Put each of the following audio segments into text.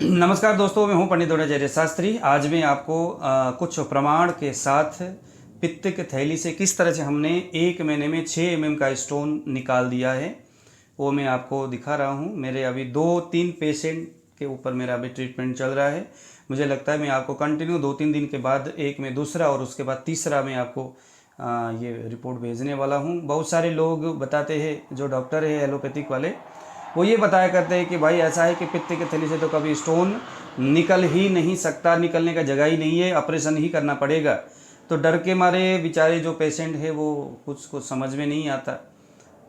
नमस्कार दोस्तों, मैं हूं पंडित द्रोणाचार्य शास्त्री। आज मैं आपको कुछ प्रमाण के साथ पित्त की थैली से किस तरह से हमने 1 महीने में 6 का स्टोन निकाल दिया है वो मैं आपको दिखा रहा हूं। मेरे अभी 2-3 पेशेंट के ऊपर मेरा अभी ट्रीटमेंट चल रहा है। मुझे लगता है मैं आपको कंटिन्यू 2-3 दिन के बाद एक में दूसरा और उसके बाद तीसरा मैं आपको ये रिपोर्ट भेजने वाला हूँ। बहुत सारे लोग बताते हैं, जो डॉक्टर है एलोपैथिक वाले, वो ये बताया करते हैं कि भाई ऐसा है कि पित्त की थैली से तो कभी स्टोन निकल ही नहीं सकता, निकलने का जगह ही नहीं है, ऑपरेशन ही करना पड़ेगा। तो डर के मारे बेचारे जो पेशेंट है वो कुछ समझ में नहीं आता,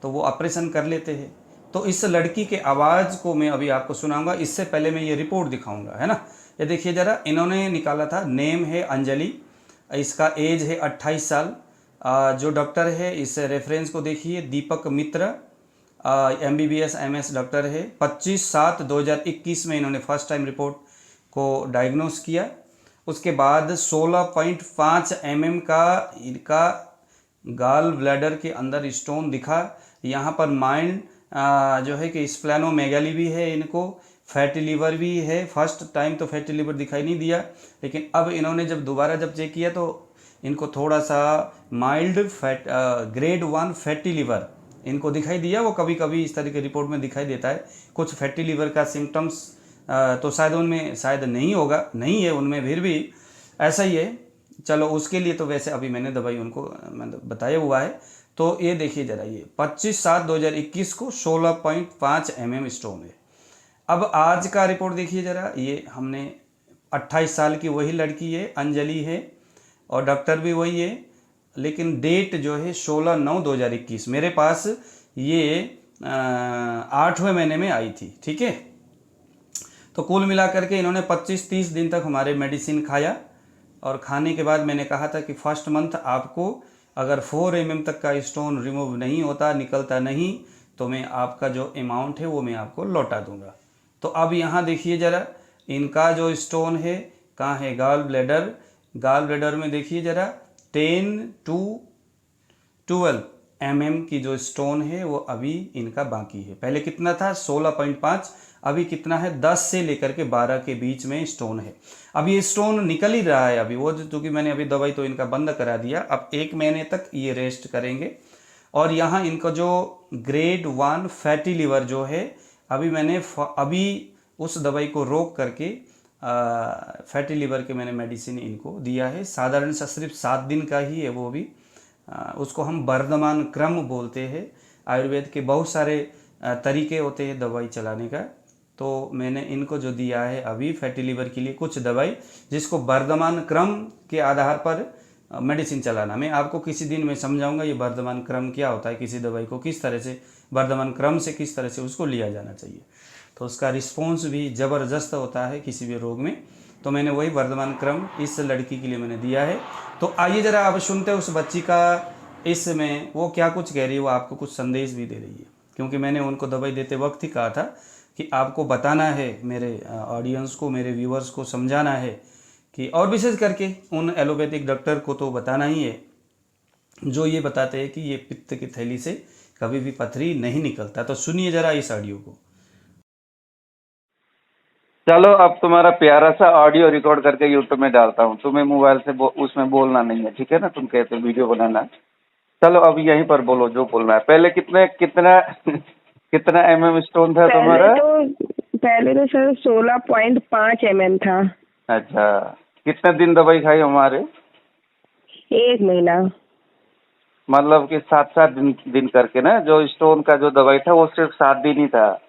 तो वो ऑपरेशन कर लेते हैं। तो इस लड़की के आवाज़ को मैं अभी आपको सुनाऊंगा, इससे पहले मैं ये रिपोर्ट दिखाऊंगा, है ना। ये देखिए ज़रा, इन्होंने निकाला था, नेम है अंजलि, इसका एज है 28 साल। जो डॉक्टर है इस रेफरेंस को देखिए, दीपक मित्र, MBBS MS डॉक्टर है। 25/7/2021 में इन्होंने फर्स्ट टाइम रिपोर्ट को डायग्नोस किया। उसके बाद 16.5 mm का इनका गाल ब्लैडर के अंदर स्टोन दिखा। यहाँ पर माइंड जो है कि स्प्लेनोमेगाली भी है, इनको फैटी लीवर भी है। फर्स्ट टाइम तो फैटी लीवर दिखाई नहीं दिया, लेकिन अब इन्होंने जब दोबारा चेक किया तो इनको थोड़ा सा mild fat grade 1 fatty liver इनको दिखाई दिया। वो कभी कभी इस तरह के रिपोर्ट में दिखाई देता है। कुछ फैटी लीवर का सिम्टम्स तो शायद उनमें शायद नहीं होगा, नहीं है उनमें, फिर भी ऐसा ही है। चलो उसके लिए तो वैसे अभी मैंने दवाई उनको मतलब बताया हुआ है। तो ये देखिए ज़रा, ये 25/7/2021 को 16.5 mm स्टोन है। अब आज का रिपोर्ट देखिए ज़रा, ये हमने 28 साल की वही लड़की है, अंजलि है, और डॉक्टर भी वही है, लेकिन डेट जो है 16/9/2021 मेरे पास ये 8वें महीने में आई थी, ठीक है। तो कुल मिलाकर के इन्होंने 25-30 दिन तक हमारे मेडिसिन खाया, और खाने के बाद मैंने कहा था कि फर्स्ट मंथ आपको अगर 4 mm तक का स्टोन रिमूव नहीं होता, निकलता नहीं, तो मैं आपका जो अमाउंट है वो मैं आपको लौटा दूंगा। तो अब यहाँ देखिए ज़रा, इनका जो स्टोन है कहाँ है, गाल ब्लैडर। गाल ब्लैडर में देखिए ज़रा 10-12 mm की जो स्टोन है वो अभी इनका बाकी है। पहले कितना था, 16.5, अभी कितना है, 10 से लेकर के 12 के बीच में स्टोन है। अब ये स्टोन निकल ही रहा है अभी, वो क्योंकि मैंने अभी दवाई तो इनका बंद करा दिया। अब 1 महीने तक ये रेस्ट करेंगे। और यहाँ इनका जो ग्रेड 1 फैटी लीवर जो है, अभी मैंने अभी उस दवाई को रोक करके फैटी लीवर के मैंने मेडिसिन इनको दिया है। साधारण सा सिर्फ 7 दिन का ही है वो भी। उसको हम वर्धमान क्रम बोलते हैं। आयुर्वेद के बहुत सारे तरीके होते हैं दवाई चलाने का। तो मैंने इनको जो दिया है अभी फैटी लीवर के लिए कुछ दवाई, जिसको वर्धमान क्रम के आधार पर मेडिसिन चलाना। मैं आपको किसी दिन में समझाऊंगा ये वर्धमान क्रम क्या होता है, किसी दवाई को किस तरह से वर्धमान क्रम से किस तरह से उसको लिया जाना चाहिए। तो उसका रिस्पॉन्स भी ज़बरदस्त होता है किसी भी रोग में। तो मैंने वही वर्धमान क्रम इस लड़की के लिए मैंने दिया है। तो आइए ज़रा अब सुनते हैं उस बच्ची का, इसमें वो क्या कुछ कह रही है, वो आपको कुछ संदेश भी दे रही है। क्योंकि मैंने उनको दवाई देते वक्त ही कहा था कि आपको बताना है, मेरे ऑडियंस को, मेरे व्यूअर्स को समझाना है कि, और विशेष करके उन एलोपैथिक डॉक्टर को तो बताना ही है जो ये बताते हैं कि ये पित्त की थैली से कभी भी पथरी नहीं निकलता। तो सुनिए ज़रा इस ऑडियो को। चलो अब तुम्हारा प्यारा सा ऑडियो रिकॉर्ड करके यूट्यूब में डालता हूँ। तुम्हें मोबाइल से उसमें बोलना नहीं है, ठीक है ना। तुम कहते हो वीडियो बनाना। चलो अब यहीं पर बोलो जो बोलना है। पहले कितने कितना कितना स्टोन था तुम्हारा? पहले तो सर 16.5 था। अच्छा, कितने दिन दवाई खाई हमारे? 1 महीना। मतलब कि 7-7 दिन करके ना। जो स्टोन का जो दवाई था वो सिर्फ 7 दिन ही था।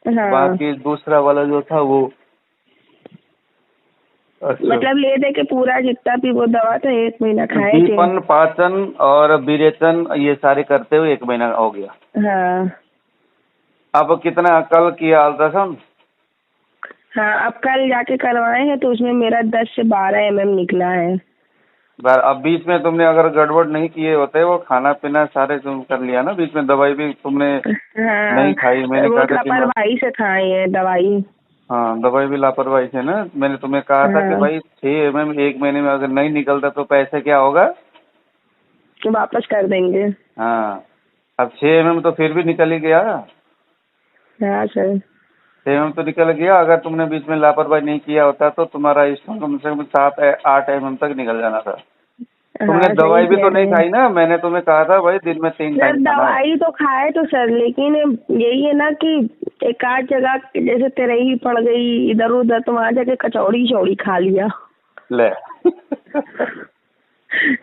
हाँ, बाकी दूसरा वाला जो था वो, अच्छा, मतलब ले दे के पूरा जितना भी वो दवा था 1 महीना खाए थे। दीपन, पाचन और विरेचन ये सारे करते हुए 1 महीना हो गया। हाँ अब कितना कल किया अल्ट्रासाउंड? हाँ, अब कल जाके करवाए हैं तो उसमें मेरा 10 से 12 निकला है। अब बीच में तुमने अगर गड़बड़ नहीं किए होते, वो खाना पीना सारे तुम कर लिया ना, बीच में दवाई भी तुमने नहीं खाई। मैंने वो कहा था कि लापरवाही से खाई है दवाई। हाँ, दवाई भी लापरवाही से ना। मैंने तुम्हें कहा था कि भाई 6 mm 1 महीने में अगर नहीं निकलता तो पैसे क्या होगा, वापस कर देंगे। हाँ। अब 6 mm तो फिर भी निकल ही गया। हाँ सर। एमएम तो निकल गया। अगर तुमने बीच में लापरवाही नहीं किया होता तो तुम्हारा स्टोन कम से कम 7-8 तक निकल जाना था। तुमने हाँ, दवाई सही भी कह तो रहे नहीं हैं खाई ना, मैंने तुम्हें कहा था भाई दिन में 3 सर। टाइम खाना है। दवाई तो खाए तो सर, लेकिन यही है ना कि एक आध जगह जैसे तेरही पड़ गई इधर उधर, तो वहां जाके कचौड़ी चौड़ी खा लिया। ले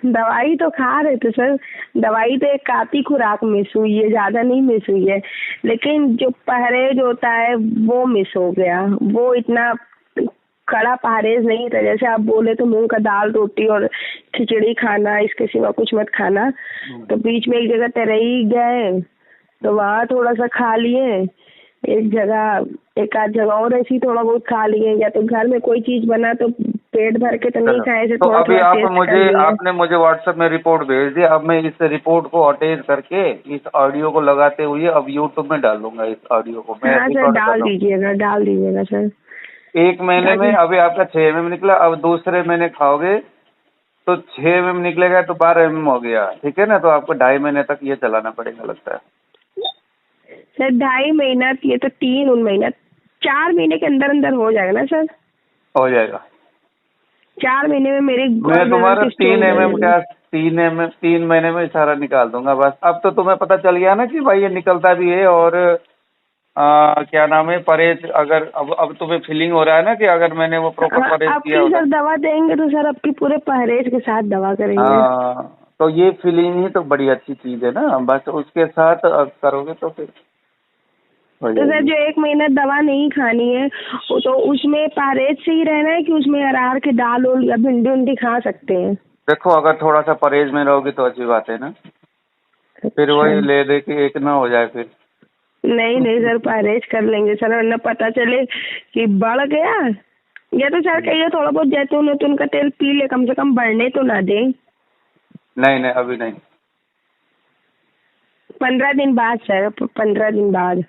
दवाई तो खा रहे थे सर, दवाई तो एक आधी खुराक मिस हुई है, ज्यादा नहीं मिस हुई है, लेकिन जो परहेज होता है वो मिस हो गया। वो इतना कड़ा परहेज नहीं था, जैसे आप बोले तो मूंग का दाल रोटी और खिचड़ी खाना, इसके सिवा कुछ मत खाना। तो बीच में एक जगह तेरही गए तो वहाँ थोड़ा सा खा लिए, एक जगह एक आध जगह और ऐसी थोड़ा बहुत खा लिए, या तो घर में कोई चीज बना तो पेट भर के तो नहीं खाए, ऐसे तो थोड़ा अभी थोड़ा आप टेस्ट कर मुझे लिए। आपने मुझे व्हाट्सएप में रिपोर्ट भेज दी। अब मैं इस रिपोर्ट को अटैच करके इस ऑडियो को लगाते हुए अब यूट्यूब में डाल दूंगा। इस ऑडियो को मैं हाँ सर, रिकॉर्ड कर रहा डाल दीजिएगा सर। हूँ। 1 महीने में अभी आपका 6 mm निकला। अब दूसरे महीने खाओगे तो 6 mm निकलेगा तो 12 mm हो गया, ठीक है ना। तो आपको 2.5 महीने तक ये चलाना पड़ेगा लगता है। सर 2.5 महीना, ये तो 3 महीना, 4 महीने के अंदर अंदर हो जाएगा ना सर? हो जाएगा। 4 महीने में मेरी मैं तुम्हारा की स्टोन 3 mm लगेगी। का 3 महीने में सारा निकाल दूंगा बस। अब तो तुम्हें पता चल गया ना कि भाई ये निकलता भी है। और क्या नाम है, परहेज अगर अब तुम्हें फीलिंग हो रहा है ना कि अगर मैंने वो प्रॉपर परहेज किया आपकी होता। सर दवा देंगे तो सर आपकी पूरे परहेज के साथ दवा करेंगे। हाँ, तो ये फीलिंग ही तो बड़ी अच्छी चीज है ना, बस उसके साथ करोगे तो फिर हो तो सर जाएगी। जो 1 महीना दवा नहीं खानी है वो तो उसमें परहेज से ही रहना है कि उसमें अरहर की दाल और या भिंडी उंडी खा सकते हैं? देखो अगर थोड़ा सा परहेज में रहोगे तो अच्छी बात है ना, फिर अच्छा। वही ले दे के एक ना हो जाए फिर। नहीं नहीं सर, परहेज कर लेंगे सर, वरना पता चले कि बढ़ गया। या तो सर कहिए थोड़ा बहुत जैतून वैतून का तेल पी ले, कम से कम बढ़ने तो ना दे। नहीं नहीं अभी नहीं। 15 दिन बाद सर, 15 दिन बाद।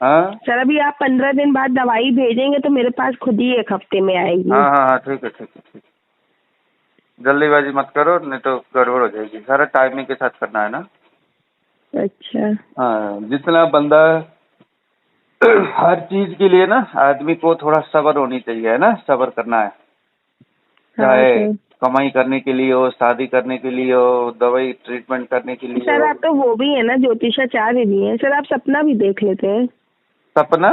हाँ सर अभी आप 15 दिन बाद दवाई भेजेंगे तो मेरे पास खुद ही 1 हफ्ते में आएगी। हाँ हाँ हाँ ठीक है ठीक है ठीक है। जल्दीबाजी मत करो नहीं तो गड़बड़ हो जाएगी। सारा टाइमिंग के साथ करना है ना। अच्छा। हाँ, जितना बंदा हर चीज के लिए ना आदमी को थोड़ा सब्र होनी चाहिए, है ना। सब्र करना है, हाँ चाहे सर। कमाई करने के लिए हो, शादी करने के लिए हो, दवाई ट्रीटमेंट करने के लिए सर हो। आप तो वो भी है ना, ज्योतिषाचार्य भी हैं सर, आप सपना भी देख लेते हैं, सपना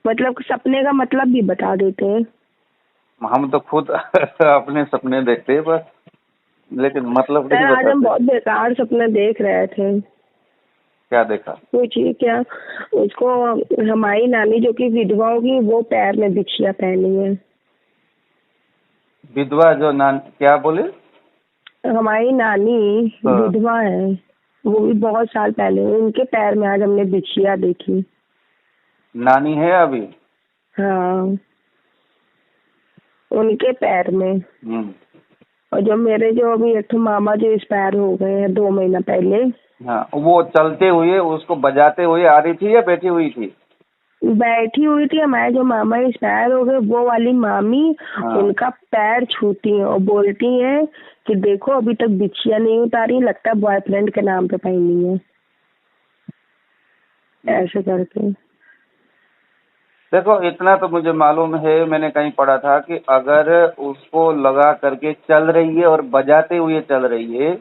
मतलब सपने का मतलब भी बता देते हैं। हम तो खुद अपने सपने देखते हैं बस, लेकिन मतलब नहीं सर आज हम बताते। बहुत बेकार सपना देख रहे थे। क्या देखा? पूछिए क्या। उसको हमारी नानी जो कि विधवा होगी, वो पैर में बिछिया पहनी है। विधवा जो क्या बोले? हमारी नानी हाँ। विधवा है, वो भी बहुत साल पहले, उनके पैर में आज हमने बिछिया देखी। नानी है अभी? हाँ, उनके पैर में। और जो मेरे जो अभी एक मामा जो एक्सपायर हो गए हैं 2 महीना पहले, हाँ, वो चलते हुए उसको बजाते हुए आ रही थी या बैठी हुई थी? बैठी हुई थी। हमारे जो मामा एक्सपायर हो गए वो वाली मामी हाँ। उनका पैर छूती हैं और बोलती हैं कि देखो अभी तक बिछिया नहीं उतारी, लगता है बॉयफ्रेंड के नाम पे पहनी है, ऐसे करके। देखो इतना तो मुझे मालूम है, मैंने कहीं पढ़ा था कि अगर उसको लगा करके चल रही है और बजाते हुए चल रही है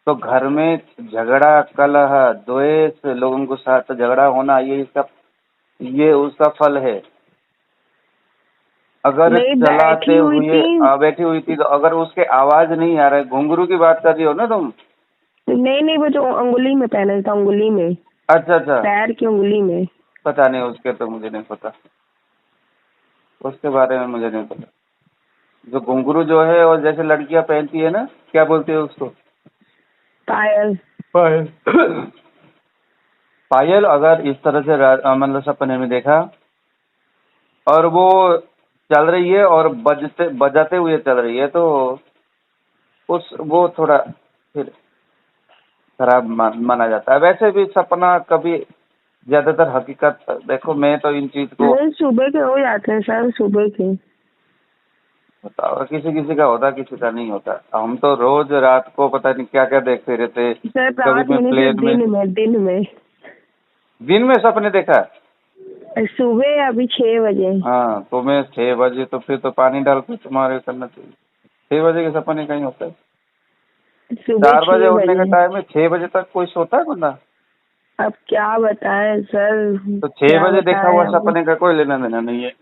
तो घर में झगड़ा, कलह, द्वेष, लोगों के साथ झगड़ा होना, ये उसका फल है। अगर नहीं, चलाते हुए बैठी हुई थी तो अगर उसके आवाज नहीं आ रहा है, घुंघरू की बात कर रही हो ना तुम? नहीं नहीं, वो जो अंगुली में पहना था, अंगुली में, अच्छा अच्छा, पैर की अंगुली में। पता नहीं उसके, तो मुझे नहीं पता उसके बारे में, मुझे नहीं पता। जो घुंघरू जो है और जैसे लड़कियां पहनती है ना, क्या बोलते हैं उसको? पायल। पायल। पायल अगर इस तरह से मतलब सपने में देखा और वो चल रही है और बजाते हुए चल रही है तो वो थोड़ा फिर खराब माना जाता है। वैसे भी सपना कभी ज्यादातर हकीकत, देखो मैं तो इन चीज को नहीं, सुबह के हो जाते हैं सर, सुबह के। बताओ, किसी किसी का होता, किसी का नहीं होता। हम तो रोज रात को पता नहीं क्या क्या देखते रहते। सर कभी रात मैं में नहीं, प्लेन में दिन में दिन में सपने देखा। सुबह अभी 6 बजे। हाँ तो मैं 6 बजे, तो फिर तो पानी डाल के तुम्हारे करना चाहिए। 6 बजे के सपने कहीं होता है? सुबह 4 बजे 6 उठने का बजे। टाइम है, 6 बजे तक कोई सोता है बंदा? अब क्या बताएं सर, तो छह क्या बजे देखा बताएं हुआ अब। सपने का कोई लेना देना नहीं है।